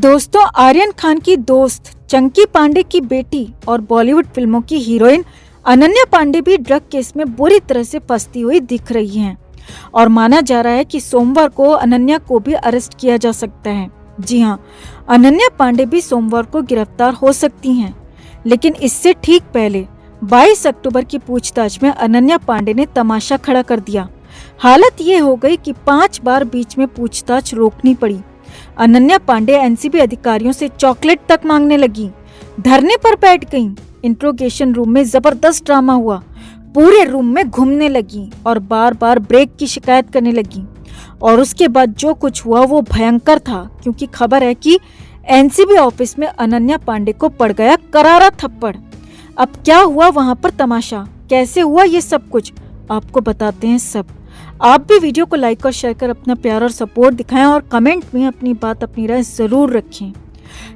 दोस्तों, आर्यन खान की दोस्त चंकी पांडे की बेटी और बॉलीवुड फिल्मों की हीरोइन अनन्या पांडे भी ड्रग केस में बुरी तरह से फंसती हुई दिख रही हैं और माना जा रहा है कि सोमवार को अनन्या को भी अरेस्ट किया जा सकता है। जी हां, अनन्या पांडे भी सोमवार को गिरफ्तार हो सकती हैं, लेकिन इससे ठीक पहले 22 अक्टूबर की पूछताछ में अनन्या पांडे ने तमाशा खड़ा कर दिया। हालत ये हो गई कि 5 बार बीच में पूछताछ रोकनी पड़ी। अनन्या पांडे एनसीबी अधिकारियों से चॉकलेट तक मांगने लगी, धरने पर बैठ गईं, इंट्रोगेशन रूम में जबरदस्त ड्रामा हुआ, पूरे रूम में घूमने लगी और बार बार ब्रेक की शिकायत करने लगी। और उसके बाद जो कुछ हुआ वो भयंकर था, क्योंकि खबर है कि एनसीबी ऑफिस में अनन्या पांडे को पड़ गया करारा थप्पड़। अब क्या हुआ वहां पर तमाशा, कैसे हुआ ये सब कुछ आपको बताते हैं सब। आप भी वीडियो को लाइक और शेयर कर अपना प्यार और सपोर्ट दिखाएं और कमेंट में अपनी बात अपनी राय जरूर रखें।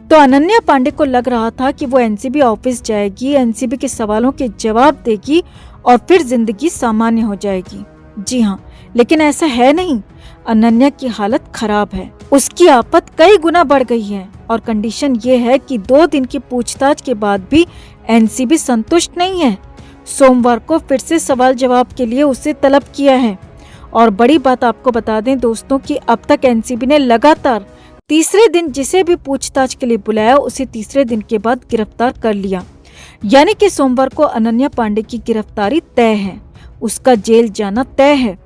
तो अनन्या पांडे को लग रहा था कि वो एनसीबी ऑफिस जाएगी, एनसीबी के सवालों के जवाब देगी और फिर जिंदगी सामान्य हो जाएगी। जी हाँ, लेकिन ऐसा है नहीं। अनन्या की हालत खराब है, उसकी आफत कई गुना बढ़ गई है और कंडीशन ये है कि 2 दिन की पूछताछ के बाद भी एनसीबी संतुष्ट नहीं है। सोमवार को फिर से सवाल जवाब के लिए उसे तलब किया है। और बड़ी बात आपको बता दें दोस्तों कि अब तक एनसीबी ने लगातार तीसरे दिन जिसे भी पूछताछ के लिए बुलाया उसे तीसरे दिन के बाद गिरफ्तार कर लिया। यानी कि सोमवार को अनन्या पांडे की गिरफ्तारी तय है, उसका जेल जाना तय है।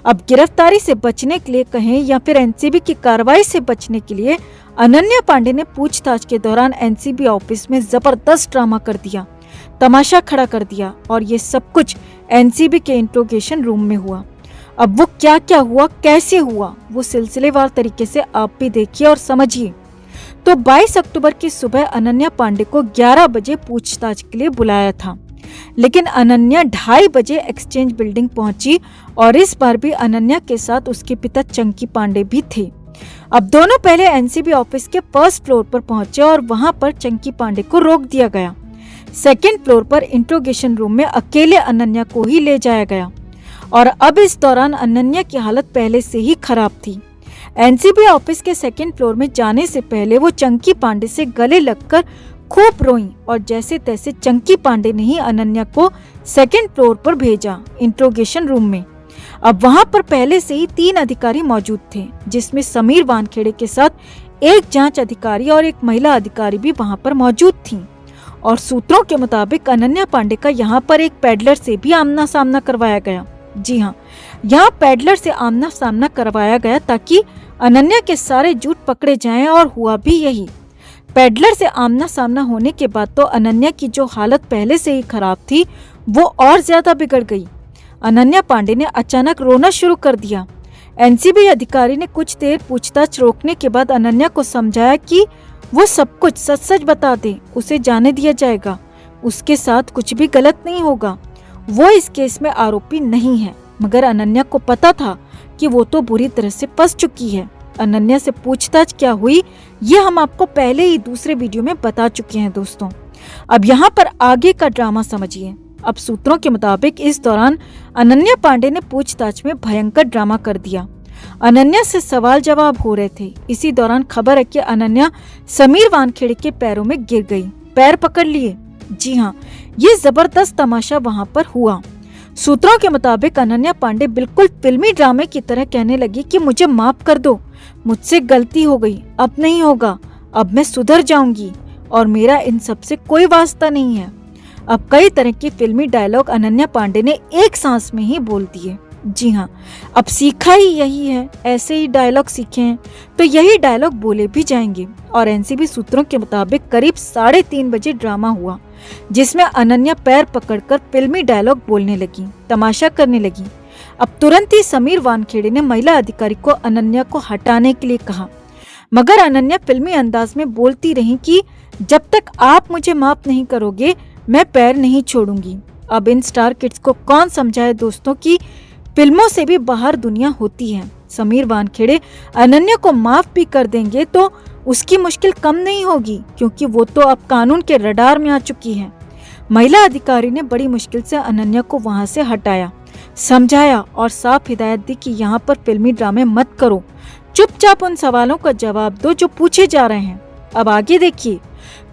अब गिरफ्तारी से बचने के लिए कहें या फिर एनसीबी की कार्रवाई से बचने के लिए अनन्या पांडे ने पूछताछ के दौरान एनसीबी ऑफिस में जबरदस्त ड्रामा कर दिया, तमाशा खड़ा कर दिया और ये सब कुछ एनसीबी के इंट्रोगेशन रूम में हुआ। अब वो क्या क्या हुआ, कैसे हुआ, वो सिलसिलेवार तरीके से आप भी देखिए और समझिए। तो 22 अक्टूबर की सुबह अनन्या पांडे को 11 बजे पूछताछ के लिए बुलाया था, लेकिन अनन्या 2:30 बजे एक्सचेंज बिल्डिंग पहुंची और इस बार भी अनन्या के साथ उसके पिता चंकी पांडे भी थे। अब दोनों पहले एनसीबी ऑफिस के 1st फ्लोर पर पहुंचे और वहां पर चंकी पांडे को रोक दिया गया। 2nd फ्लोर पर इंट्रोगेशन रूम में अकेले अनन्या को ही ले जाया गया और अब इस दौरान अनन्या की हालत पहले से ही खराब थी। एनसीबी ऑफिस के 2nd फ्लोर में जाने से पहले वो चंकी पांडे से गले लगकर खूब रोईं और जैसे तैसे चंकी पांडे ने ही अनन्या को 2nd फ्लोर पर भेजा इंट्रोगेशन रूम में। अब वहां पर पहले से ही 3 अधिकारी मौजूद थे, जिसमें समीर वानखेड़े के साथ एक जांच अधिकारी और एक महिला अधिकारी भी वहां पर मौजूद थी। और सूत्रों के मुताबिक अनन्या पांडे का यहाँ पर एक पैडलर से भी आमना सामना करवाया गया। जी हाँ, यहाँ पैडलर से आमना सामना करवाया गया ताकि अनन्या के सारे झूठ पकड़े जाएं और हुआ भी यही। पैडलर से आमना सामना होने के बाद तो अनन्या की जो हालत पहले से ही खराब थी वो और ज्यादा बिगड़ गई। अनन्या पांडे ने अचानक रोना शुरू कर दिया। एनसीबी अधिकारी ने कुछ देर पूछताछ रोकने के बाद अनन्या को समझाया कि वो सब कुछ सच सच बता दे, उसे जाने दिया जाएगा, उसके साथ कुछ भी गलत नहीं होगा, वो इस केस में आरोपी नहीं है। मगर अनन्या को पता था कि वो तो बुरी तरह से फंस चुकी है। अनन्या से पूछताछ क्या हुई ये हम आपको पहले ही दूसरे वीडियो में बता चुके हैं दोस्तों। अब यहाँ पर आगे का ड्रामा समझिए। अब सूत्रों के मुताबिक इस दौरान अनन्या पांडे ने पूछताछ में भयंकर ड्रामा कर दिया। अनन्या से सवाल जवाब हो रहे थे। इसी दौरान खबर है कि अनन्या समीर वानखेड़े के पैरों में गिर गई, पैर पकड़ लिए। जी हाँ, ये जबरदस्त तमाशा वहां पर हुआ। सूत्रों के मुताबिक अनन्या पांडे बिल्कुल फिल्मी ड्रामे की तरह कहने लगी कि मुझे माफ कर दो, मुझसे गलती हो गई, अब नहीं होगा, अब मैं सुधर जाऊंगी और मेरा इन सब से कोई वास्ता नहीं है। अब कई तरह के फिल्मी डायलॉग अनन्या पांडे ने एक सांस में ही बोल दिए। जी हाँ, अब सीखा ही यही है, ऐसे ही डायलॉग सीखे हैं तो यही डायलॉग बोले भी जाएंगे। और एनसीबी सूत्रों के मुताबिक करीब 3:30 बजे ड्रामा हुआ, जिसमें अनन्या पैर पकड़कर फिल्मी डायलॉग बोलने लगी, तमाशा करने लगी। अब तुरंत ही समीर वानखेड़े ने महिला अधिकारी को अनन्या को हटाने के लिए कहा, मगर अनन्या फिल्मी अंदाज में बोलती रही कि जब तक आप मुझे माफ नहीं करोगे मैं पैर नहीं छोड़ूंगी। अब इन स्टार किड्स को कौन समझाए दोस्तों कि फिल्मों से भी बाहर दुनिया होती है। समीर वानखेड़े अनन्या को माफ भी कर देंगे तो उसकी मुश्किल कम नहीं होगी, क्योंकि वो तो अब कानून के रडार में आ चुकी है। महिला अधिकारी ने बड़ी मुश्किल से अनन्या को वहां से हटाया, समझाया और साफ हिदायत दी कि यहाँ पर फिल्मी ड्रामे मत करो, चुपचाप उन सवालों का जवाब दो जो पूछे जा रहे हैं। अब आगे देखिए।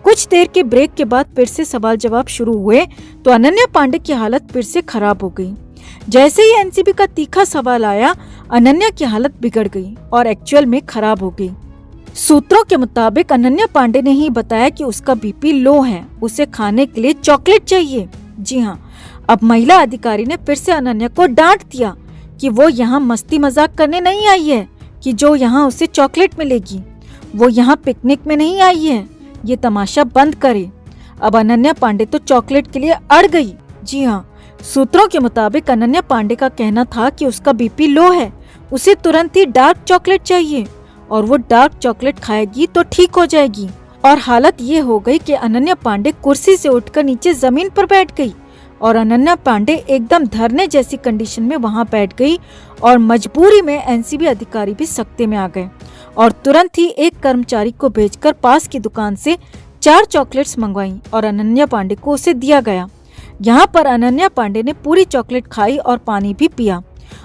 कुछ देर के ब्रेक के बाद फिर से सवाल जवाब शुरू हुए तो अनन्या पांडे की हालत फिर से खराब हो गई। जैसे ही एनसीबी का तीखा सवाल आया, अनन्या की हालत बिगड़ गई और एक्चुअल में खराब हो गई। सूत्रों के मुताबिक अनन्या पांडे ने ही बताया कि उसका बीपी लो है, उसे खाने के लिए चॉकलेट चाहिए। जी हाँ, अब महिला अधिकारी ने फिर से अनन्या को डांट दिया कि वो यहाँ मस्ती मजाक करने नहीं आई है कि जो यहाँ उसे चॉकलेट मिलेगी। वो यहाँ पिकनिक में नहीं आई है, ये तमाशा बंद करे। अब अनन्या पांडे तो चॉकलेट के लिए अड़ गई। जी हाँ, सूत्रों के मुताबिक अनन्या पांडे का कहना था कि उसका बीपी लो है, उसे तुरंत ही डार्क चॉकलेट चाहिए और वो डार्क चॉकलेट खाएगी तो ठीक हो जाएगी। और हालत ये हो गई कि अनन्या पांडे कुर्सी से उठकर नीचे जमीन पर बैठ गई और अनन्या पांडे एकदम धरने जैसी कंडीशन में वहां बैठ गई और मजबूरी में एनसीबी अधिकारी भी सख्ते में आ गए और तुरंत ही एक कर्मचारी को भेजकर पास की दुकान से 4 चॉकलेट्स मंगवाई और अनन्या पांडे को उसे दिया गया। यहाँ पर अनन्या पांडे ने पूरी चॉकलेट खाई और पानी भी पिया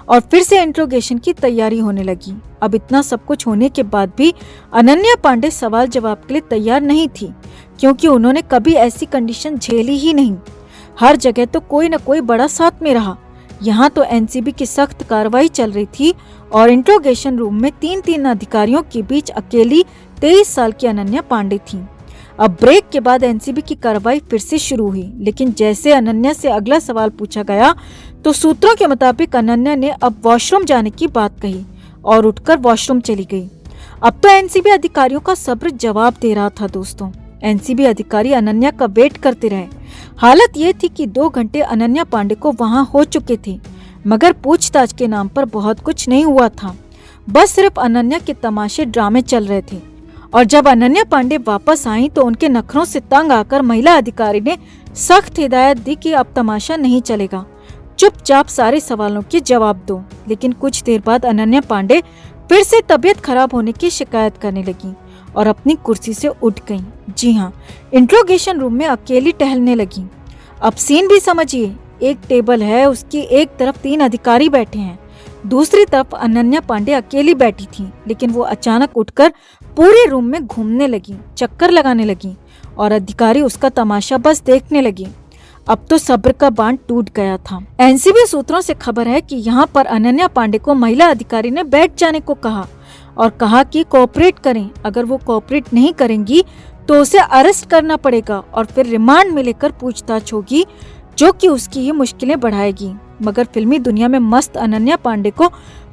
और फिर से इंट्रोगेशन की तैयारी होने लगी। अब इतना सब कुछ होने के बाद भी अनन्या पांडे सवाल जवाब के लिए तैयार नहीं थी, क्योंकि उन्होंने कभी ऐसी कंडीशन झेली ही नहीं। हर जगह तो कोई न कोई बड़ा साथ में रहा। यहाँ तो एनसीबी की सख्त कार्रवाई चल रही थी और इंट्रोगेशन रूम में 3 अधिकारियों के बीच अकेली 23 साल की अनन्या पांडे थी। अब ब्रेक के बाद एनसीबी की कार्रवाई फिर से शुरू हुई, लेकिन जैसे अनन्या से अगला सवाल पूछा गया तो सूत्रों के मुताबिक अनन्या ने अब वॉशरूम जाने की बात कही और उठकर वॉशरूम चली गई। अब तो एनसीबी अधिकारियों का सब्र जवाब दे रहा था दोस्तों। एनसीबी अधिकारी अनन्या का वेट करते रहे। हालत ये थी कि 2 घंटे अनन्या पांडे को वहां हो चुके थे, मगर पूछताछ के नाम पर बहुत कुछ नहीं हुआ था। बस सिर्फ अनन्या के तमाशे ड्रामे चल रहे थे। और जब अनन्या पांडे वापस आई तो उनके नखरों से तंग आकर महिला अधिकारी ने सख्त हिदायत दी कि अब तमाशा नहीं चलेगा, चुपचाप सारे सवालों के जवाब दो। लेकिन कुछ देर बाद अनन्या पांडे फिर से तबीयत खराब होने की शिकायत करने लगी और अपनी कुर्सी से उठ गईं। जी हाँ, इंट्रोगेशन रूम में अकेली टहलने लगी। अब सीन भी समझिए, एक टेबल है, उसकी एक तरफ 3 अधिकारी बैठे हैं, दूसरी तरफ अनन्या पांडे अकेली बैठी थी। लेकिन वो अचानक उठकर पूरे रूम में घूमने लगी, चक्कर लगाने लगी और अधिकारी उसका तमाशा बस देखने लगी। अब तो सब्र का बांध टूट गया था। एनसीबी सूत्रों से खबर है कि यहाँ पर अनन्या पांडे को महिला अधिकारी ने बैठ जाने को कहा और कहा कि कोऑपरेट करें। अगर वो कोऑपरेट नहीं करेंगी तो उसे अरेस्ट करना पड़ेगा और फिर रिमांड में लेकर पूछताछ होगी, जो कि उसकी ही मुश्किलें बढ़ाएगी। मगर फिल्मी दुनिया में मस्त अनन्या पांडे को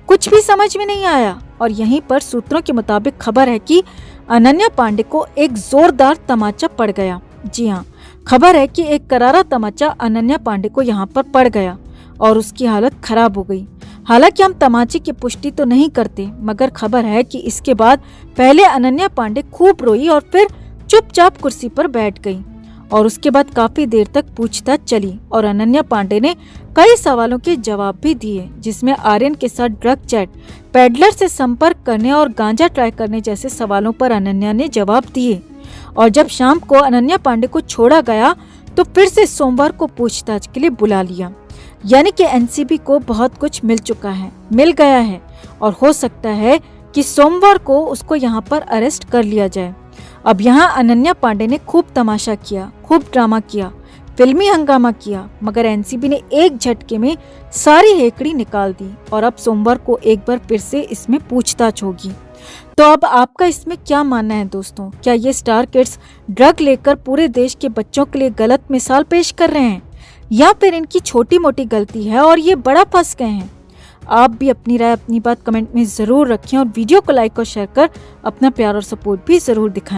कुछ भी समझ में नहीं आया और यहीं पर सूत्रों के मुताबिक खबर है कि अनन्या पांडे को एक जोरदार तमाचा पड़ गया। जी हाँ, खबर है कि एक करारा तमाचा अनन्या पांडे को यहाँ पर पड़ गया और उसकी हालत खराब हो गई। हालांकि हम तमाचे की पुष्टि तो नहीं करते, मगर खबर है कि इसके बाद पहले अनन्या पांडे खूब रोई और फिर चुपचाप कुर्सी पर बैठ गई और उसके बाद काफी देर तक पूछताछ चली और अनन्या पांडे ने कई सवालों के जवाब भी दिए, जिसमें आर्यन के साथ ड्रग चैट, पेडलर से संपर्क करने और गांजा ट्राई करने जैसे सवालों पर अनन्या ने जवाब दिए। और जब शाम को अनन्या पांडे को छोड़ा गया तो फिर से सोमवार को पूछताछ के लिए बुला लिया। यानी कि एनसीबी को बहुत कुछ मिल गया है और हो सकता है कि सोमवार को उसको यहाँ पर अरेस्ट कर लिया जाए। अब यहाँ अनन्या पांडे ने खूब तमाशा किया, खूब ड्रामा किया, फिल्मी हंगामा किया, मगर एनसीबी ने एक झटके में सारी हेकड़ी निकाल दी और अब सोमवार को एक बार फिर से इसमें पूछताछ होगी। तो अब आपका इसमें क्या मानना है दोस्तों? क्या ये स्टार किड्स ड्रग लेकर पूरे देश के बच्चों के लिए गलत मिसाल पेश कर रहे हैं या फिर इनकी छोटी मोटी गलती है और ये बड़ा फंस गए हैं? आप भी अपनी राय, अपनी बात कमेंट में जरूर रखें और वीडियो को लाइक और शेयर कर अपना प्यार और सपोर्ट भी जरूर दिखाएं।